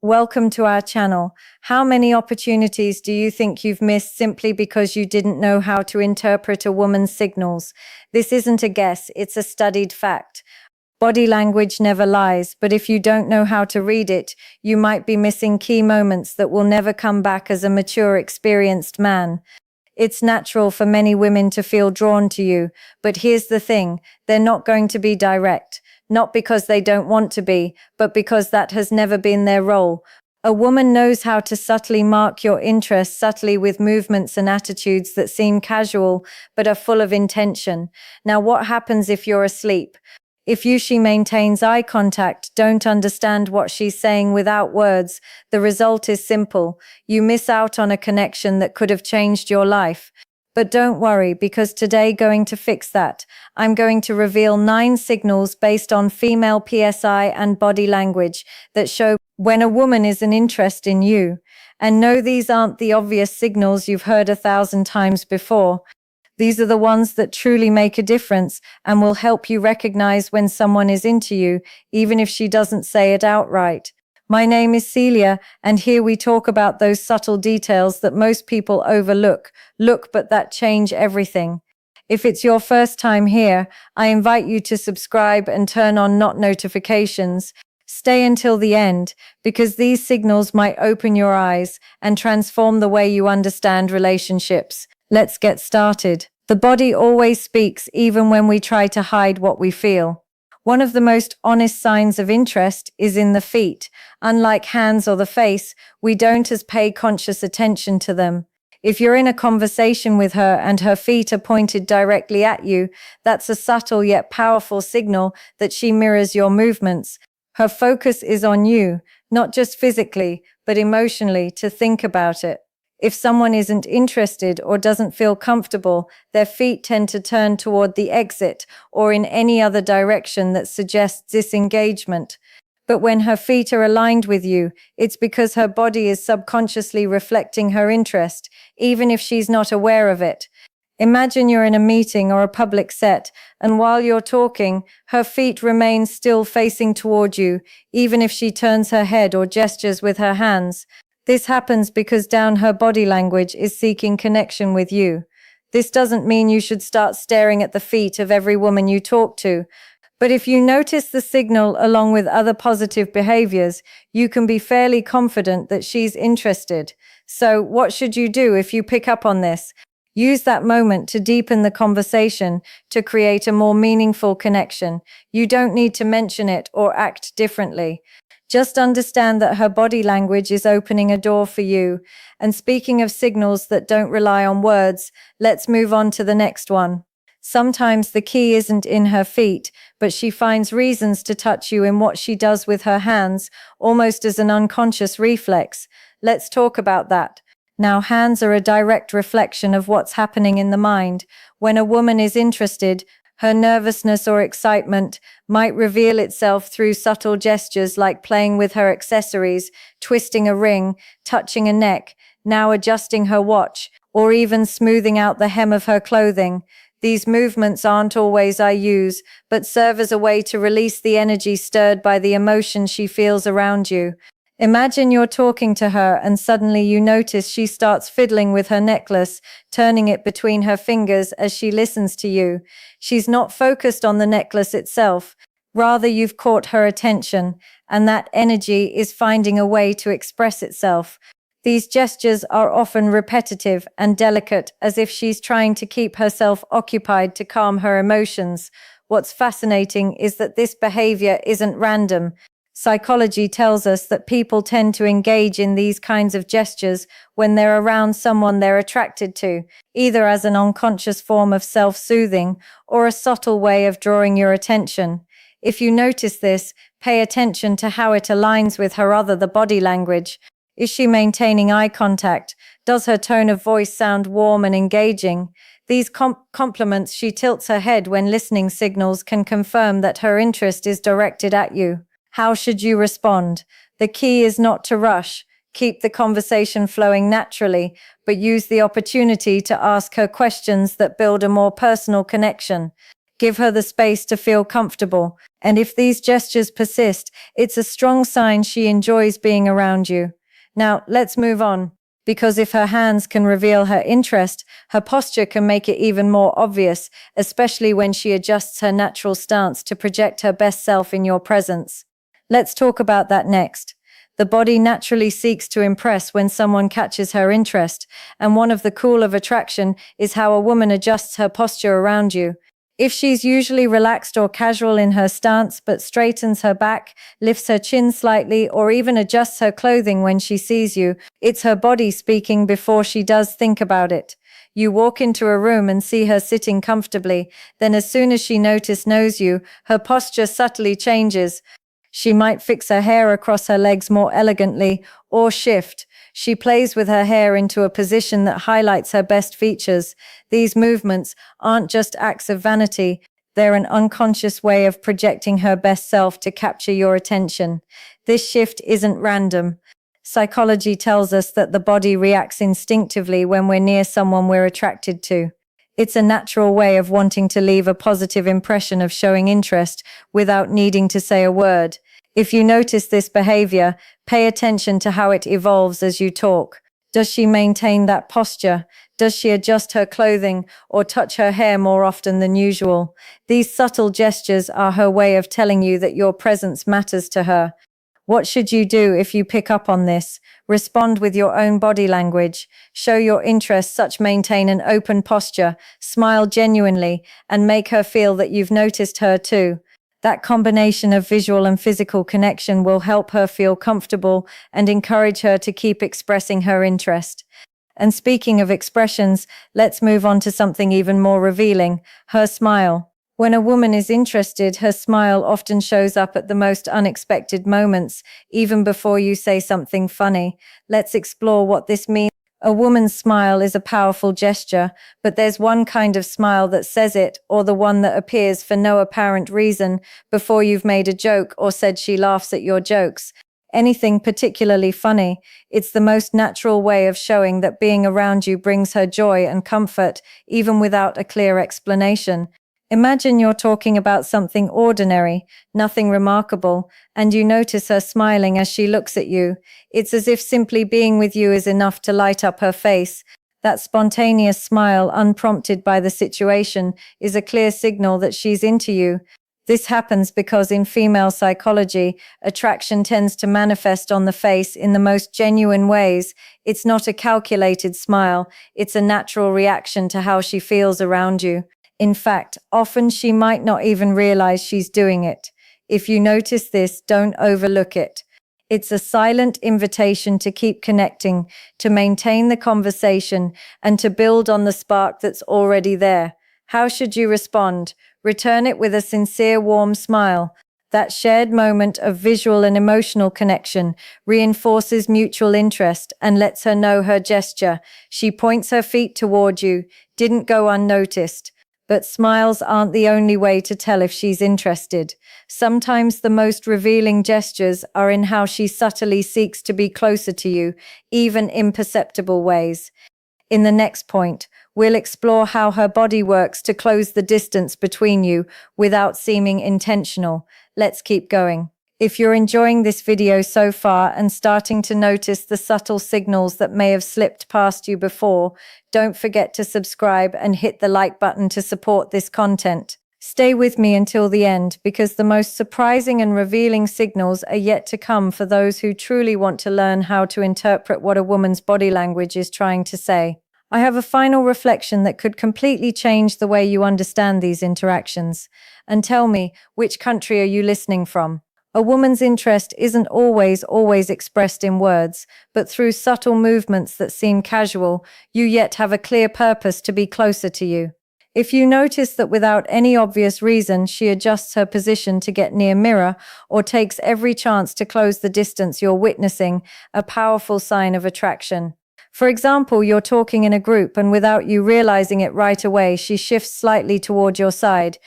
Welcome to our channel. How many opportunities do you think you've missed simply because you didn't know how to interpret a woman's signals? This isn't a guess, it's a studied fact. Body language never lies, but if you don't know how to read it, you might be missing key moments that will never come back as a mature, experienced man. It's natural for many women to feel drawn to you, but here's the thing, they're not going to be direct. Not because they don't want to be, but because that has never been their role. A woman knows how to subtly mark your interest subtly with movements and attitudes that seem casual, but are full of intention. Now, what happens if you're asleep? If she maintains eye contact, don't understand what she's saying without words, the result is simple. You miss out on a connection that could have changed your life. But don't worry, because today going to fix that. I'm going to reveal 9 signals based on female PSI and body language that show when a woman is an interest in you. And no, these aren't the obvious signals you've heard 1,000 times before. These are the ones that truly make a difference and will help you recognize when someone is into you, even if she doesn't say it outright. My name is Celia, and here we talk about those subtle details that most people overlook, but that change everything. If it's your first time here, I invite you to subscribe and turn on notifications. Stay until the end, because these signals might open your eyes and transform the way you understand relationships. Let's get started. The body always speaks, even when we try to hide what we feel. One of the most honest signs of interest is in the feet. Unlike hands or the face, we don't pay conscious attention to them. If you're in a conversation with her and her feet are pointed directly at you, that's a subtle yet powerful signal that she mirrors your movements. Her focus is on you, not just physically, but emotionally, to think about it. If someone isn't interested or doesn't feel comfortable, their feet tend to turn toward the exit or in any other direction that suggests disengagement. But when her feet are aligned with you, it's because her body is subconsciously reflecting her interest, even if she's not aware of it. Imagine you're in a meeting or a public set, and while you're talking, her feet remain still facing toward you, even if she turns her head or gestures with her hands. This happens because her body language is seeking connection with you. This doesn't mean you should start staring at the feet of every woman you talk to. But if you notice the signal along with other positive behaviors, you can be fairly confident that she's interested. So, what should you do if you pick up on this? Use that moment to deepen the conversation, to create a more meaningful connection. You don't need to mention it or act differently. Just understand that her body language is opening a door for you. And speaking of signals that don't rely on words, let's move on to the next one. Sometimes the key isn't in her feet, but she finds reasons to touch you in what she does with her hands, almost as an unconscious reflex. Let's talk about that. Now, hands are a direct reflection of what's happening in the mind. When a woman is interested, her nervousness or excitement might reveal itself through subtle gestures like playing with her accessories, twisting a ring, touching a neck, now adjusting her watch, or even smoothing out the hem of her clothing. These movements aren't always I use, but serve as a way to release the energy stirred by the emotion she feels around you. Imagine you're talking to her and suddenly you notice she starts fiddling with her necklace, turning it between her fingers as she listens to you. She's not focused on the necklace itself. Rather, you've caught her attention, and that energy is finding a way to express itself. These gestures are often repetitive and delicate, as if she's trying to keep herself occupied to calm her emotions. What's fascinating is that this behavior isn't random. Psychology tells us that people tend to engage in these kinds of gestures when they're around someone they're attracted to, either as an unconscious form of self-soothing or a subtle way of drawing your attention. If you notice this, pay attention to how it aligns with the body language. Is she maintaining eye contact? Does her tone of voice sound warm and engaging? These compliments she tilts her head when listening signals can confirm that her interest is directed at you. How should you respond? The key is not to rush. Keep the conversation flowing naturally, but use the opportunity to ask her questions that build a more personal connection. Give her the space to feel comfortable. And if these gestures persist, it's a strong sign she enjoys being around you. Now, let's move on. Because if her hands can reveal her interest, her posture can make it even more obvious, especially when she adjusts her natural stance to project her best self in your presence. Let's talk about that next. The body naturally seeks to impress when someone catches her interest, and one of the cool of attraction is how a woman adjusts her posture around you. If she's usually relaxed or casual in her stance but straightens her back, lifts her chin slightly, or even adjusts her clothing when she sees you, it's her body speaking before she does think about it. You walk into a room and see her sitting comfortably, then as soon as she knows you, her posture subtly changes. She might fix her hair across her legs more elegantly, or shift. She plays with her hair into a position that highlights her best features. These movements aren't just acts of vanity, they're an unconscious way of projecting her best self to capture your attention. This shift isn't random. Psychology tells us that the body reacts instinctively when we're near someone we're attracted to. It's a natural way of wanting to leave a positive impression of showing interest without needing to say a word. If you notice this behavior, pay attention to how it evolves as you talk. Does she maintain that posture? Does she adjust her clothing or touch her hair more often than usual? These subtle gestures are her way of telling you that your presence matters to her. What should you do if you pick up on this? Respond with your own body language. Show your interest, maintain an open posture, smile genuinely, and make her feel that you've noticed her too. That combination of visual and physical connection will help her feel comfortable and encourage her to keep expressing her interest. And speaking of expressions, let's move on to something even more revealing, her smile. When a woman is interested, her smile often shows up at the most unexpected moments, even before you say something funny. Let's explore what this means. A woman's smile is a powerful gesture, but there's one kind of smile that says it, or the one that appears for no apparent reason before you've made a joke or said she laughs at your jokes. Anything particularly funny. It's the most natural way of showing that being around you brings her joy and comfort, even without a clear explanation. Imagine you're talking about something ordinary, nothing remarkable, and you notice her smiling as she looks at you. It's as if simply being with you is enough to light up her face. That spontaneous smile, unprompted by the situation, is a clear signal that she's into you. This happens because in female psychology, attraction tends to manifest on the face in the most genuine ways. It's not a calculated smile, it's a natural reaction to how she feels around you. In fact, often she might not even realize she's doing it. If you notice this, don't overlook it. It's a silent invitation to keep connecting, to maintain the conversation, and to build on the spark that's already there. How should you respond? Return it with a sincere, warm smile. That shared moment of visual and emotional connection reinforces mutual interest and lets her know her gesture. She points her feet toward you, didn't go unnoticed. But smiles aren't the only way to tell if she's interested. Sometimes the most revealing gestures are in how she subtly seeks to be closer to you, even imperceptible ways. In the next point, we'll explore how her body works to close the distance between you without seeming intentional. Let's keep going. If you're enjoying this video so far and starting to notice the subtle signals that may have slipped past you before, don't forget to subscribe and hit the like button to support this content. Stay with me until the end because the most surprising and revealing signals are yet to come for those who truly want to learn how to interpret what a woman's body language is trying to say. I have a final reflection that could completely change the way you understand these interactions. And tell me, which country are you listening from? A woman's interest isn't always expressed in words, but through subtle movements that seem casual, you yet have a clear purpose to be closer to you. If you notice that without any obvious reason, she adjusts her position to get near mirror or takes every chance to close the distance you're witnessing, a powerful sign of attraction. For example, you're talking in a group and without you realizing it right away, she shifts slightly toward your side.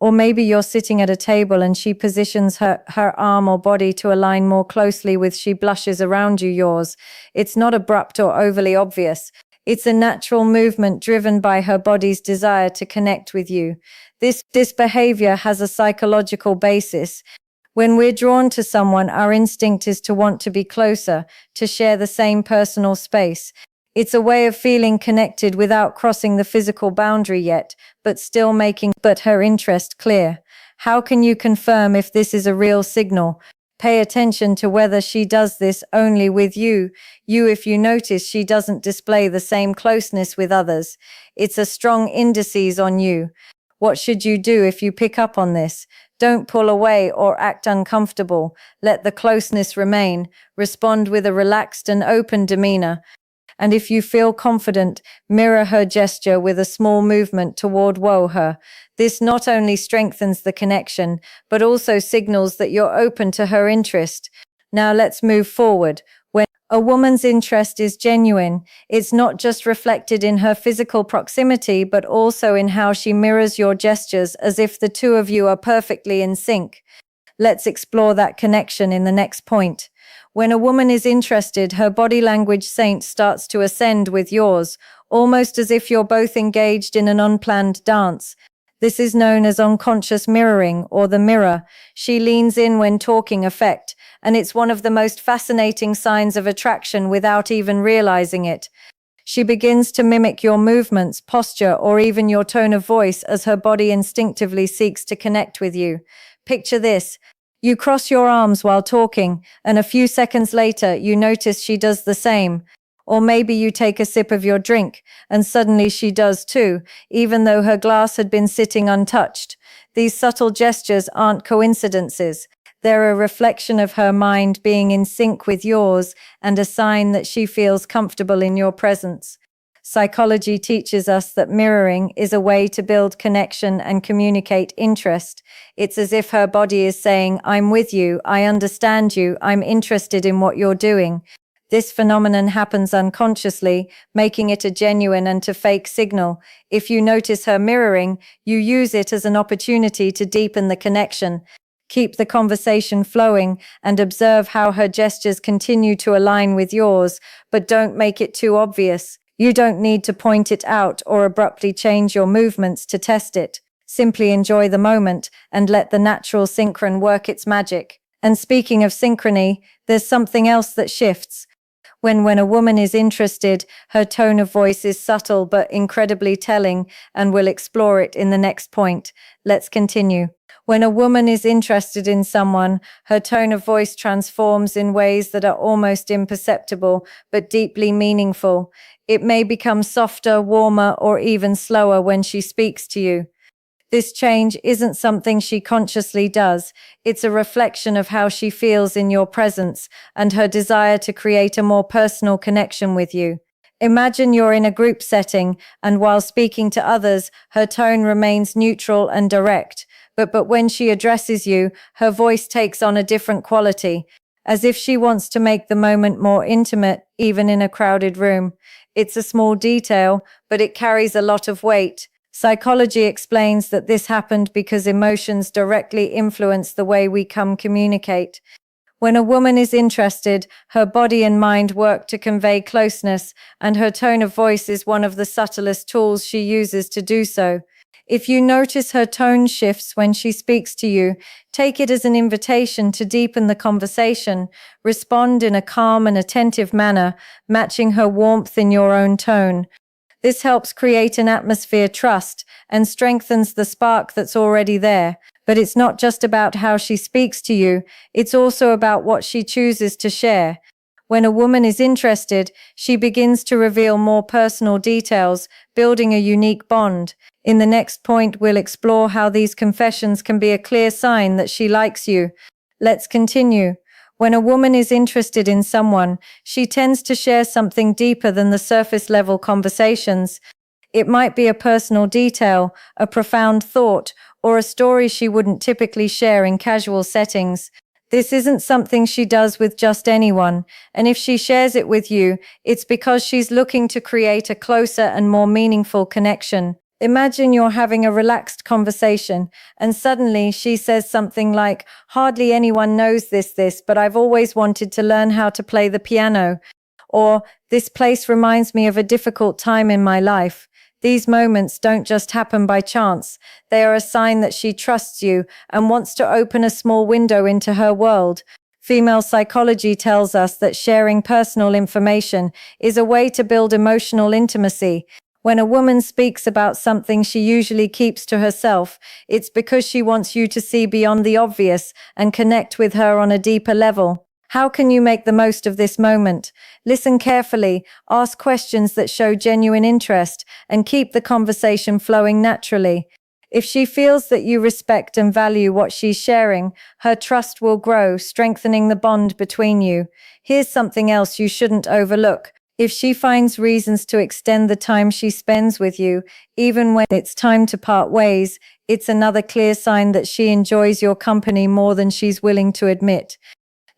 Or maybe you're sitting at a table and she positions her arm or body to align more closely with she blushes around yours. It's not abrupt or overly obvious. It's a natural movement driven by her body's desire to connect with you. This behavior has a psychological basis. When we're drawn to someone, our instinct is to want to be closer, to share the same personal space. It's a way of feeling connected without crossing the physical boundary yet, but still making her interest clear. How can you confirm if this is a real signal? Pay attention to whether she does this only with you. If you notice she doesn't display the same closeness with others, it's a strong indices on you. What should you do if you pick up on this? Don't pull away or act uncomfortable. Let the closeness remain. Respond with a relaxed and open demeanor. And if you feel confident, mirror her gesture with a small movement toward her. This not only strengthens the connection, but also signals that you're open to her interest. Now let's move forward. When a woman's interest is genuine, it's not just reflected in her physical proximity, but also in how she mirrors your gestures, as if the two of you are perfectly in sync. Let's explore that connection in the next point. When a woman is interested, her body language starts to ascend with yours, almost as if you're both engaged in an unplanned dance. This is known as unconscious mirroring, or the mirror. She leans in when talking effect, and it's one of the most fascinating signs of attraction without even realizing it. She begins to mimic your movements, posture, or even your tone of voice as her body instinctively seeks to connect with you. Picture this. You cross your arms while talking, and a few seconds later, you notice she does the same. Or maybe you take a sip of your drink, and suddenly she does too, even though her glass had been sitting untouched. These subtle gestures aren't coincidences. They're a reflection of her mind being in sync with yours, and a sign that she feels comfortable in your presence. Psychology teaches us that mirroring is a way to build connection and communicate interest. It's as if her body is saying, "I'm with you, I understand you, I'm interested in what you're doing." This phenomenon happens unconsciously, making it a genuine and a fake signal. If you notice her mirroring, you use it as an opportunity to deepen the connection. Keep the conversation flowing and observe how her gestures continue to align with yours, but don't make it too obvious. You don't need to point it out or abruptly change your movements to test it. Simply enjoy the moment and let the natural synchron work its magic. And speaking of synchrony, there's something else that shifts. When a woman is interested, her tone of voice is subtle but incredibly telling, and we'll explore it in the next point. Let's continue. When a woman is interested in someone, her tone of voice transforms in ways that are almost imperceptible but deeply meaningful. It may become softer, warmer, or even slower when she speaks to you. This change isn't something she consciously does. It's a reflection of how she feels in your presence and her desire to create a more personal connection with you. Imagine you're in a group setting, and while speaking to others, her tone remains neutral and direct. But when she addresses you, her voice takes on a different quality, as if she wants to make the moment more intimate, even in a crowded room. It's a small detail, but it carries a lot of weight. Psychology explains that this happened because emotions directly influence the way we communicate. When a woman is interested, her body and mind work to convey closeness, and her tone of voice is one of the subtlest tools she uses to do so. If you notice her tone shifts when she speaks to you, take it as an invitation to deepen the conversation. Respond in a calm and attentive manner, matching her warmth in your own tone. This helps create an atmosphere of trust and strengthens the spark that's already there. But it's not just about how she speaks to you, it's also about what she chooses to share. When a woman is interested, she begins to reveal more personal details, building a unique bond. In the next point, we'll explore how these confessions can be a clear sign that she likes you. Let's continue. When a woman is interested in someone, she tends to share something deeper than the surface-level conversations. It might be a personal detail, a profound thought, or a story she wouldn't typically share in casual settings. This isn't something she does with just anyone, and if she shares it with you, it's because she's looking to create a closer and more meaningful connection. Imagine you're having a relaxed conversation, and suddenly she says something like, "Hardly anyone knows this, but I've always wanted to learn how to play the piano." Or, this place reminds me of a difficult time in my life. These moments don't just happen by chance. They are a sign that she trusts you and wants to open a small window into her world. Female psychology tells us that sharing personal information is a way to build emotional intimacy. When a woman speaks about something she usually keeps to herself, it's because she wants you to see beyond the obvious and connect with her on a deeper level. How can you make the most of this moment? Listen carefully, ask questions that show genuine interest, and keep the conversation flowing naturally. If she feels that you respect and value what she's sharing, her trust will grow, strengthening the bond between you. Here's something else you shouldn't overlook. If she finds reasons to extend the time she spends with you, even when it's time to part ways, it's another clear sign that she enjoys your company more than she's willing to admit.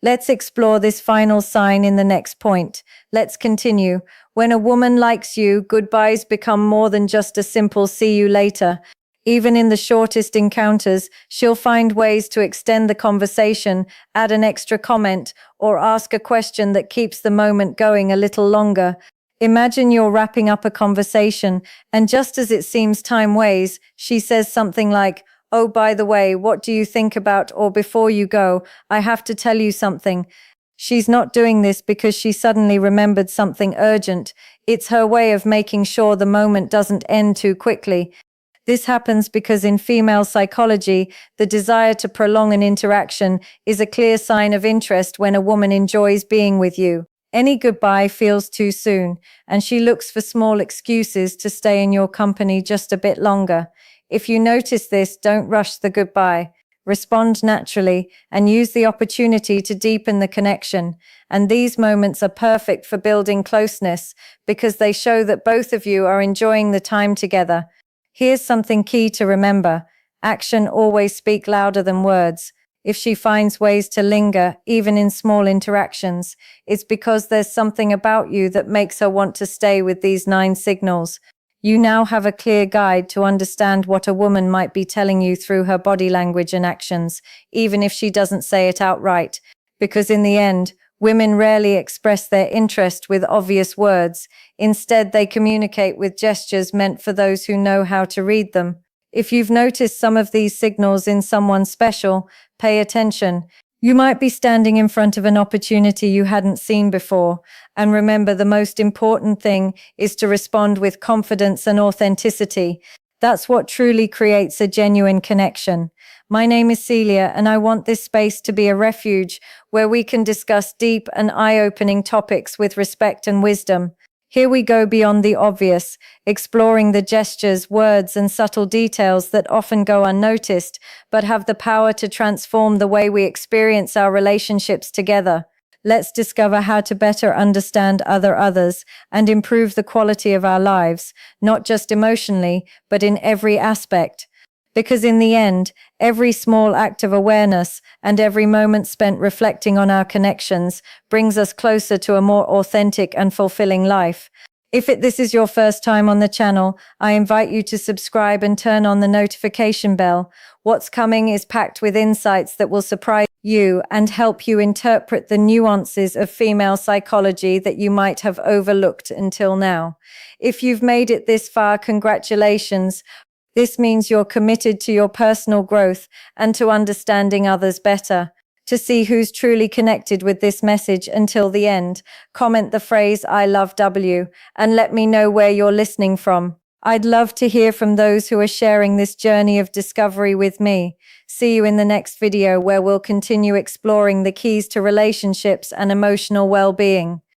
Let's explore this final sign in the next point. Let's continue. When a woman likes you, goodbyes become more than just a simple see you later. Even in the shortest encounters, she'll find ways to extend the conversation, add an extra comment, or ask a question that keeps the moment going a little longer. Imagine you're wrapping up a conversation, and just as it seems time weighs, she says something like, "Oh, by the way, what do you think about," or "Before you go, I have to tell you something." She's not doing this because she suddenly remembered something urgent. It's her way of making sure the moment doesn't end too quickly. This happens because in female psychology, the desire to prolong an interaction is a clear sign of interest when a woman enjoys being with you. Any goodbye feels too soon, and she looks for small excuses to stay in your company just a bit longer. If you notice this, don't rush the goodbye. Respond naturally and use the opportunity to deepen the connection. And these moments are perfect for building closeness because they show that both of you are enjoying the time together. Here's something key to remember. Action always speaks louder than words. If she finds ways to linger, even in small interactions, it's because there's something about you that makes her want to stay with these 9 signals. You now have a clear guide to understand what a woman might be telling you through her body language and actions, even if she doesn't say it outright. Because in the end, women rarely express their interest with obvious words. Instead, they communicate with gestures meant for those who know how to read them. If you've noticed some of these signals in someone special, pay attention. You might be standing in front of an opportunity you hadn't seen before. And remember, the most important thing is to respond with confidence and authenticity. That's what truly creates a genuine connection. My name is Celia, and I want this space to be a refuge where we can discuss deep and eye-opening topics with respect and wisdom. Here we go beyond the obvious, exploring the gestures, words, and subtle details that often go unnoticed, but have the power to transform the way we experience our relationships together. Let's discover how to better understand others and improve the quality of our lives, not just emotionally, but in every aspect. Because in the end, every small act of awareness and every moment spent reflecting on our connections brings us closer to a more authentic and fulfilling life. If this is your first time on the channel, I invite you to subscribe and turn on the notification bell. What's coming is packed with insights that will surprise you and help you interpret the nuances of female psychology that you might have overlooked until now. If you've made it this far, congratulations. This means you're committed to your personal growth and to understanding others better. To see who's truly connected with this message until the end, comment the phrase "I love W" and let me know where you're listening from. I'd love to hear from those who are sharing this journey of discovery with me. See you in the next video where we'll continue exploring the keys to relationships and emotional well-being.